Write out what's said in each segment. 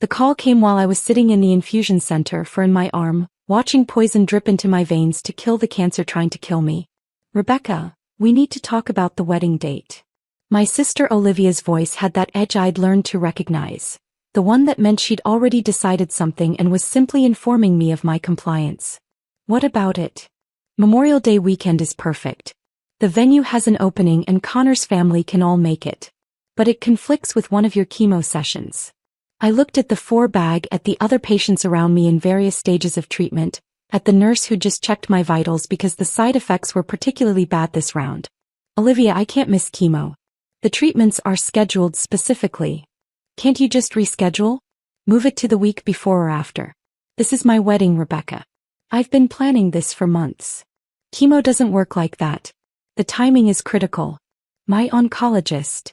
The call came while I was sitting in the infusion center in my arm, watching poison drip into my veins to kill the cancer trying to kill me. Rebecca, we need to talk about the wedding date. My sister Olivia's voice had that edge I'd learned to recognize. The one that meant she'd already decided something and was simply informing me of my compliance. What about it? Memorial Day weekend is perfect. The venue has an opening and Connor's family can all make it. But it conflicts with one of your chemo sessions. I looked at the 4 bag at the other patients around me in various stages of treatment, at the nurse who just checked my vitals because the side effects were particularly bad this round. Olivia, I can't miss chemo. The treatments are scheduled specifically. Can't you just reschedule? Move it to the week before or after. This is my wedding, Rebecca. I've been planning this for months. Chemo doesn't work like that. The timing is critical. My oncologist.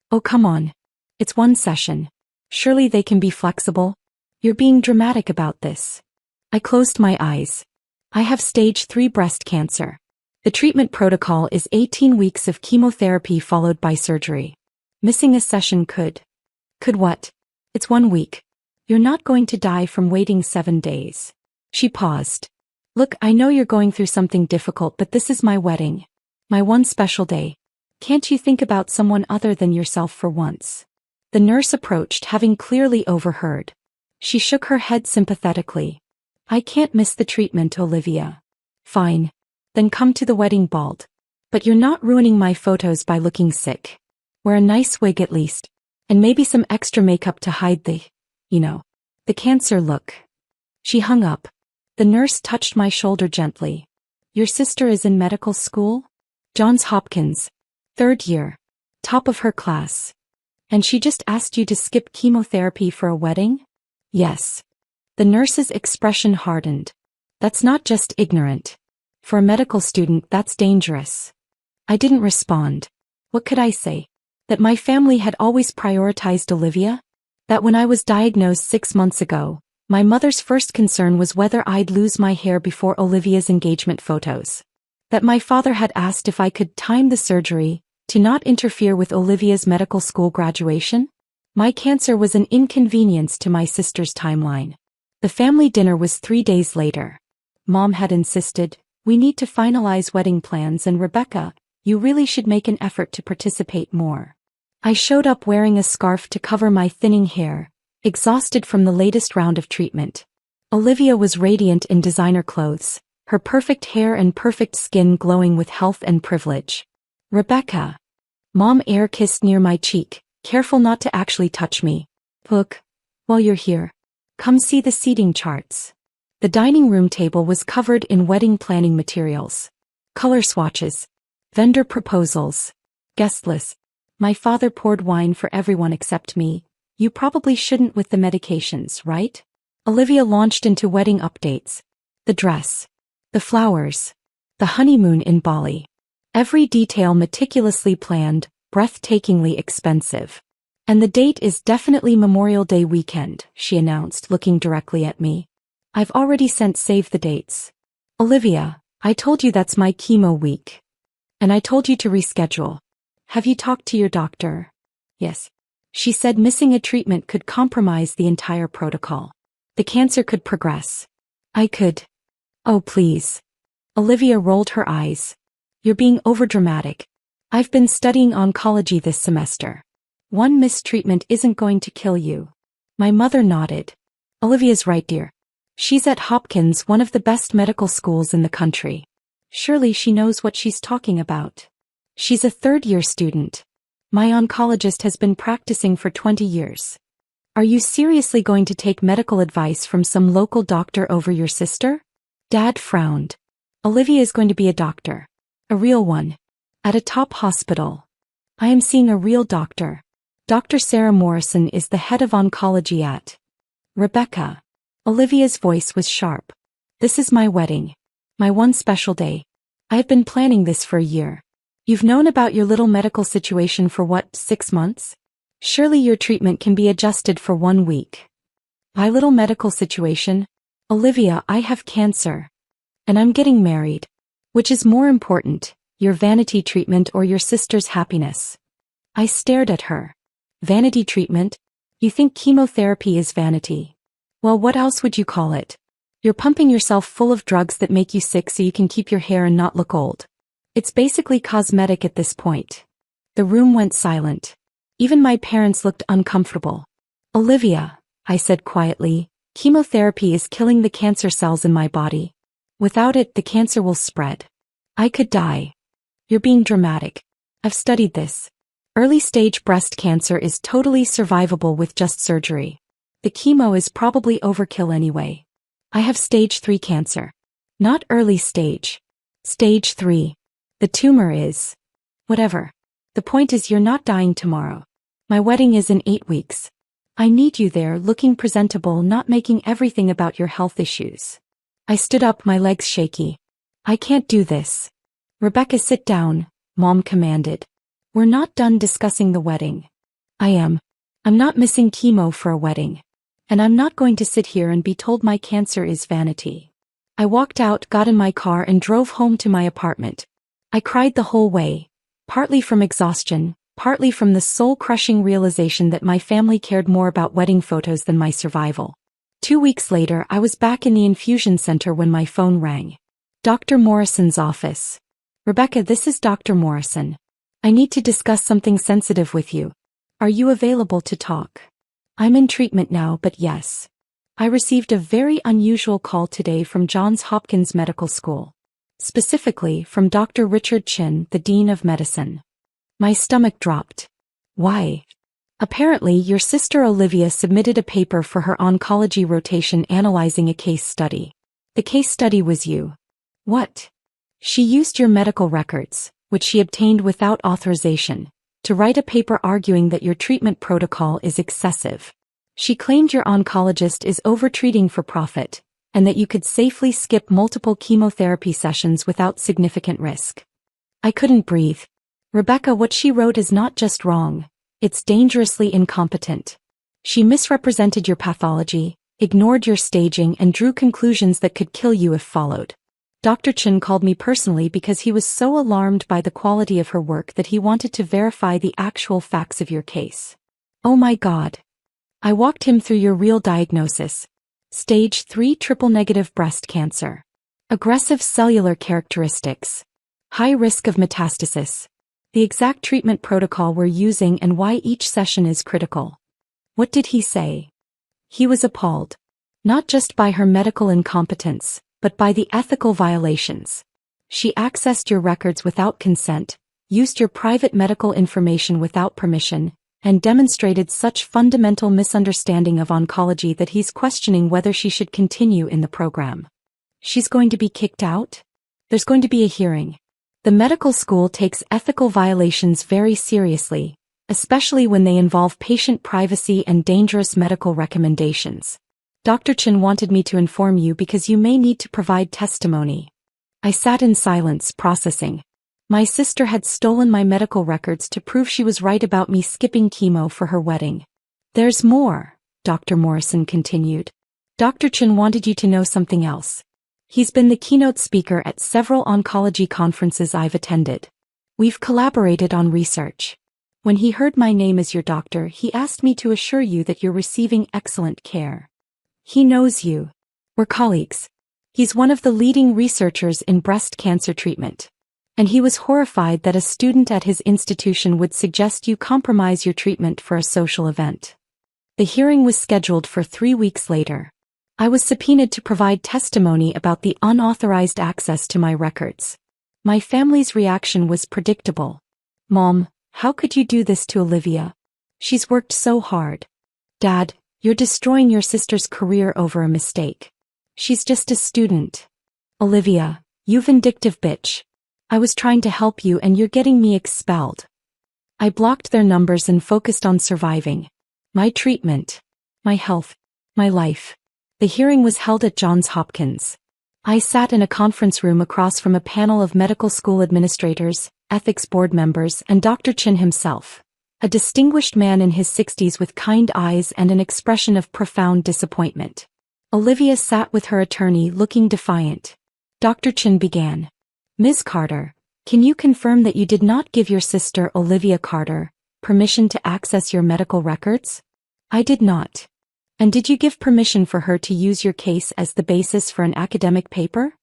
Oh, come on. It's 1 session. Surely they can be flexible. You're being dramatic about this. I closed my eyes. I have stage 3 breast cancer. The treatment protocol is 18 weeks of chemotherapy followed by surgery. Missing a session could what? It's 1 week. You're not going to die from waiting 7 days. She paused. Look, I know you're going through something difficult, but this is my wedding. My one special day. Can't you think about someone other than yourself for once? The nurse approached, having clearly overheard. She shook her head sympathetically. I can't miss the treatment, Olivia. Fine. Then come to the wedding bald. But you're not ruining my photos by looking sick. Wear a nice wig at least. And maybe some extra makeup to hide the cancer look. She hung up. The nurse touched my shoulder gently. Your sister is in medical school? Johns Hopkins. 3rd year. Top of her class. And she just asked you to skip chemotherapy for a wedding? Yes. The nurse's expression hardened. That's not just ignorant. For a medical student, that's dangerous. I didn't respond. What could I say? That my family had always prioritized Olivia? That when I was diagnosed 6 months ago, my mother's first concern was whether I'd lose my hair before Olivia's engagement photos. That my father had asked if I could time the surgery to not interfere with Olivia's medical school graduation? My cancer was an inconvenience to my sister's timeline. The family dinner was 3 days later. Mom had insisted, we need to finalize wedding plans, and Rebecca, you really should make an effort to participate more. I showed up wearing a scarf to cover my thinning hair, exhausted from the latest round of treatment. Olivia was radiant in designer clothes, her perfect hair and perfect skin glowing with health and privilege. Rebecca. Mom air kissed near my cheek, careful not to actually touch me. Look, while you're here, come see the seating charts. The dining room table was covered in wedding planning materials. Color swatches. Vendor proposals. Guest list. My father poured wine for everyone except me. You probably shouldn't with the medications, right? Olivia launched into wedding updates. The dress. The flowers. The honeymoon in Bali. Every detail meticulously planned, breathtakingly expensive. And the date is definitely Memorial Day weekend, she announced, looking directly at me. I've already sent save the dates. Olivia, I told you that's my chemo week. And I told you to reschedule. Have you talked to your doctor? Yes. She said missing a treatment could compromise the entire protocol. The cancer could progress. I could. Oh, please. Olivia rolled her eyes. You're being overdramatic. I've been studying oncology this semester. One mistreatment isn't going to kill you. My mother nodded. Olivia's right, dear. She's at Hopkins, one of the best medical schools in the country. Surely she knows what she's talking about. She's a 3rd-year student. My oncologist has been practicing for 20 years. Are you seriously going to take medical advice from some local doctor over your sister? Dad frowned. Olivia is going to be a doctor. A real one. At a top hospital. I am seeing a real doctor. Dr. Sarah Morrison is the head of oncology at Rebecca. Olivia's voice was sharp. This is my wedding. My one special day. I have been planning this for a year. You've known about your little medical situation for what, 6 months? Surely your treatment can be adjusted for 1 week. My little medical situation? Olivia, I have cancer. And I'm getting married. Which is more important, your vanity treatment or your sister's happiness? I stared at her. Vanity treatment? You think chemotherapy is vanity? Well, what else would you call it? You're pumping yourself full of drugs that make you sick so you can keep your hair and not look old. It's basically cosmetic at this point. The room went silent. Even my parents looked uncomfortable. Olivia, I said quietly, chemotherapy is killing the cancer cells in my body. Without it, the cancer will spread. I could die. You're being dramatic. I've studied this. Early-stage breast cancer is totally survivable with just surgery. The chemo is probably overkill anyway. I have stage 3 cancer. Not early stage. Stage 3. The tumor is. Whatever. The point is you're not dying tomorrow. My wedding is in 8 weeks. I need you there looking presentable, not making everything about your health issues. I stood up, my legs shaky. I can't do this. Rebecca, sit down, Mom commanded. We're not done discussing the wedding. I'm not missing chemo for a wedding. And I'm not going to sit here and be told my cancer is vanity. I walked out, got in my car and drove home to my apartment. I cried the whole way, partly from exhaustion, partly from the soul-crushing realization that my family cared more about wedding photos than my survival. 2 weeks later, I was back in the infusion center when my phone rang. Dr. Morrison's office. Rebecca, this is Dr. Morrison. I need to discuss something sensitive with you. Are you available to talk? I'm in treatment now, but yes. I received a very unusual call today from Johns Hopkins Medical School. Specifically, from Dr. Richard Chin, the Dean of Medicine. My stomach dropped. Why? Apparently, your sister Olivia submitted a paper for her oncology rotation analyzing a case study. The case study was you. What? She used your medical records, which she obtained without authorization, to write a paper arguing that your treatment protocol is excessive. She claimed your oncologist is overtreating for profit, and that you could safely skip multiple chemotherapy sessions without significant risk. I couldn't breathe. Rebecca, what she wrote is not just wrong, it's dangerously incompetent. She misrepresented your pathology, ignored your staging, and drew conclusions that could kill you if followed. Dr. Chin called me personally because he was so alarmed by the quality of her work that he wanted to verify the actual facts of your case. Oh my God. I walked him through your real diagnosis. Stage 3 triple-negative breast cancer. Aggressive cellular characteristics. High risk of metastasis. The exact treatment protocol we're using and why each session is critical. What did he say? He was appalled. Not just by her medical incompetence, but by the ethical violations. She accessed your records without consent, used your private medical information without permission, and demonstrated such fundamental misunderstanding of oncology that he's questioning whether she should continue in the program. She's going to be kicked out? There's going to be a hearing. The medical school takes ethical violations very seriously, especially when they involve patient privacy and dangerous medical recommendations. Dr. Chin wanted me to inform you because you may need to provide testimony. I sat in silence, processing. My sister had stolen my medical records to prove she was right about me skipping chemo for her wedding. There's more, Dr. Morrison continued. Dr. Chin wanted you to know something else. He's been the keynote speaker at several oncology conferences I've attended. We've collaborated on research. When he heard my name as your doctor, he asked me to assure you that you're receiving excellent care. He knows you. We're colleagues. He's one of the leading researchers in breast cancer treatment. And he was horrified that a student at his institution would suggest you compromise your treatment for a social event. The hearing was scheduled for 3 weeks later. I was subpoenaed to provide testimony about the unauthorized access to my records. My family's reaction was predictable. Mom, how could you do this to Olivia? She's worked so hard. Dad, you're destroying your sister's career over a mistake. She's just a student. Olivia, you vindictive bitch. I was trying to help you and you're getting me expelled. I blocked their numbers and focused on surviving. My treatment. My health. My life. The hearing was held at Johns Hopkins. I sat in a conference room across from a panel of medical school administrators, ethics board members, and Dr. Chin himself. A distinguished man in his 60s with kind eyes and an expression of profound disappointment. Olivia sat with her attorney looking defiant. Dr. Chin began. Ms. Carter, can you confirm that you did not give your sister Olivia Carter permission to access your medical records? I did not. And did you give permission for her to use your case as the basis for an academic paper?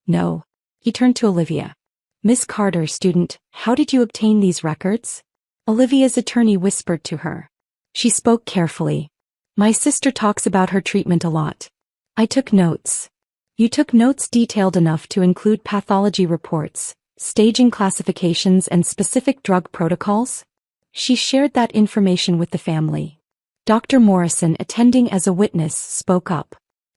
No. He turned to Olivia. Miss Carter, student, how did you obtain these records? Olivia's attorney whispered to her. She spoke carefully. My sister talks about her treatment a lot. I took notes. You took notes detailed enough to include pathology reports, staging classifications and specific drug protocols? She shared that information with the family. Dr. Morrison, attending as a witness, spoke up.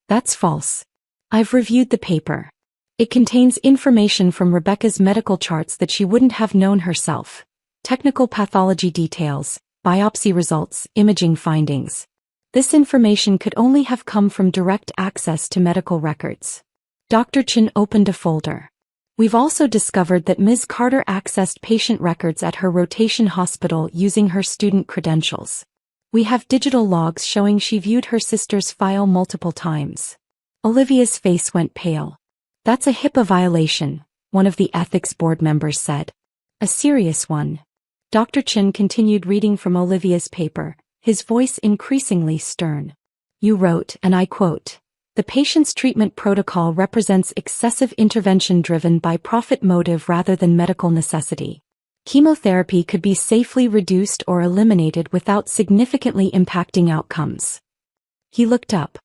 That's false. I've reviewed the paper. It contains information from Rebecca's medical charts that she wouldn't have known herself. Technical pathology details, biopsy results, imaging findings. This information could only have come from direct access to medical records. Dr. Chin opened a folder. We've also discovered that Ms. Carter accessed patient records at her rotation hospital using her student credentials. We have digital logs showing she viewed her sister's file multiple times. Olivia's face went pale. That's a HIPAA violation, one of the ethics board members said. A serious one. Dr. Chin continued reading from Olivia's paper, his voice increasingly stern. You wrote, and I quote, "The patient's treatment protocol represents excessive intervention driven by profit motive rather than medical necessity. Chemotherapy could be safely reduced or eliminated without significantly impacting outcomes." He looked up.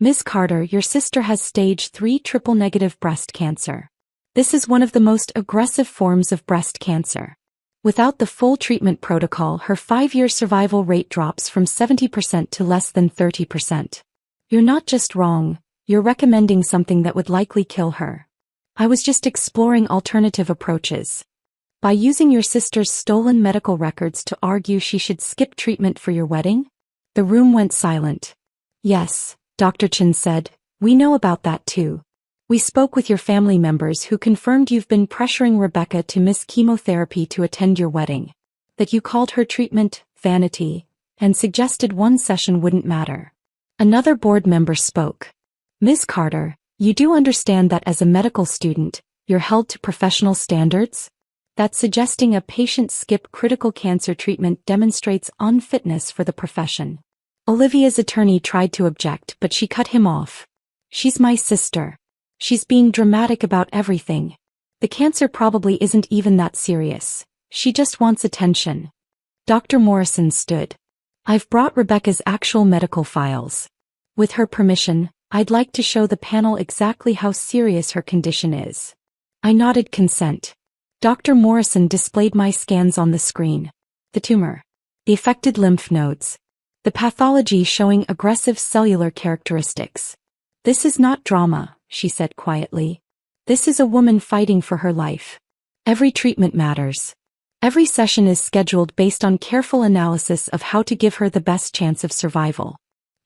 Ms. Carter, your sister has stage 3 triple-negative breast cancer. This is one of the most aggressive forms of breast cancer. Without the full treatment protocol, her 5-year survival rate drops from 70% to less than 30%. You're not just wrong, you're recommending something that would likely kill her. I was just exploring alternative approaches. By using your sister's stolen medical records to argue she should skip treatment for your wedding? The room went silent. Yes, Dr. Chin said, we know about that too. We spoke with your family members who confirmed you've been pressuring Rebecca to miss chemotherapy to attend your wedding. That you called her treatment vanity, and suggested one session wouldn't matter. Another board member spoke. Ms. Carter, you do understand that as a medical student, you're held to professional standards? That suggesting a patient skip critical cancer treatment demonstrates unfitness for the profession. Olivia's attorney tried to object, but she cut him off. She's my sister. She's being dramatic about everything. The cancer probably isn't even that serious. She just wants attention. Dr. Morrison stood. I've brought Rebecca's actual medical files. With her permission, I'd like to show the panel exactly how serious her condition is. I nodded consent. Dr. Morrison displayed my scans on the screen. The tumor. The affected lymph nodes. The pathology showing aggressive cellular characteristics. This is not drama, she said quietly. This is a woman fighting for her life. Every treatment matters. Every session is scheduled based on careful analysis of how to give her the best chance of survival.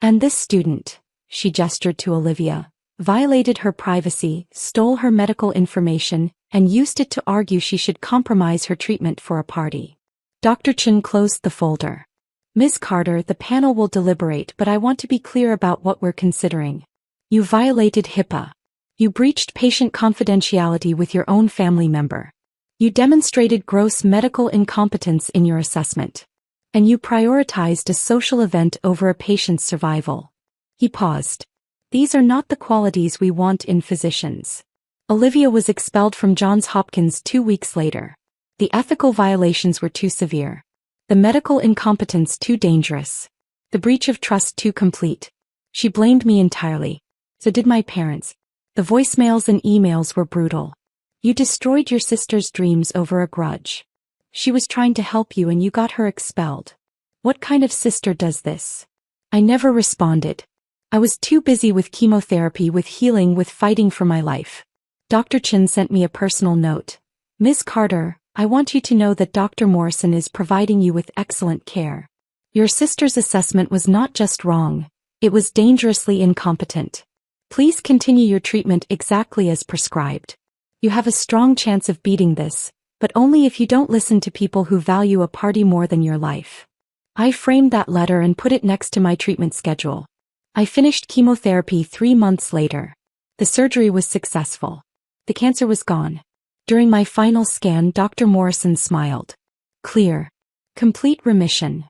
And this student, she gestured to Olivia, violated her privacy, stole her medical information, and used it to argue she should compromise her treatment for a party. Dr. Chin closed the folder. Ms. Carter, the panel will deliberate, but I want to be clear about what we're considering. You violated HIPAA. You breached patient confidentiality with your own family member. You demonstrated gross medical incompetence in your assessment. And you prioritized a social event over a patient's survival. He paused. These are not the qualities we want in physicians. Olivia was expelled from Johns Hopkins 2 weeks later. The ethical violations were too severe. The medical incompetence too dangerous. The breach of trust too complete. She blamed me entirely. So did my parents. The voicemails and emails were brutal. You destroyed your sister's dreams over a grudge. She was trying to help you and you got her expelled. What kind of sister does this? I never responded. I was too busy with chemotherapy, with healing, with fighting for my life. Dr. Chin sent me a personal note. Ms. Carter, I want you to know that Dr. Morrison is providing you with excellent care. Your sister's assessment was not just wrong, it was dangerously incompetent. Please continue your treatment exactly as prescribed. You have a strong chance of beating this, but only if you don't listen to people who value a party more than your life. I framed that letter and put it next to my treatment schedule. I finished chemotherapy 3 months later. The surgery was successful. The cancer was gone. During my final scan, Dr. Morrison smiled. Clear. Complete remission.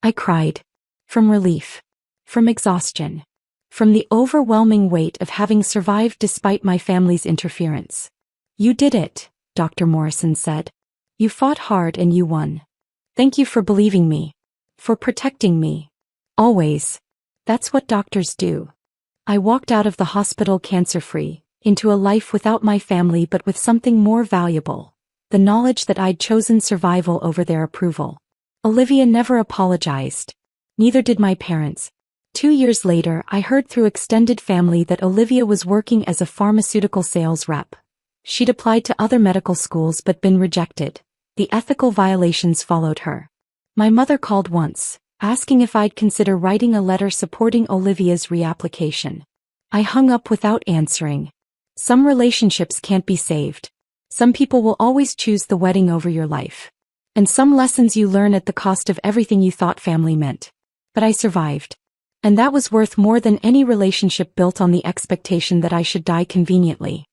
I cried. From relief. From exhaustion. From the overwhelming weight of having survived despite my family's interference. You did it, Dr. Morrison said. You fought hard and you won. Thank you for believing me. For protecting me. Always. That's what doctors do. I walked out of the hospital cancer-free, into a life without my family but with something more valuable. The knowledge that I'd chosen survival over their approval. Olivia never apologized. Neither did my parents. 2 years later, I heard through extended family that Olivia was working as a pharmaceutical sales rep. She'd applied to other medical schools but been rejected. The ethical violations followed her. My mother called once, asking if I'd consider writing a letter supporting Olivia's reapplication. I hung up without answering. Some relationships can't be saved. Some people will always choose the wedding over your life. And some lessons you learn at the cost of everything you thought family meant. But I survived. And that was worth more than any relationship built on the expectation that I should die conveniently.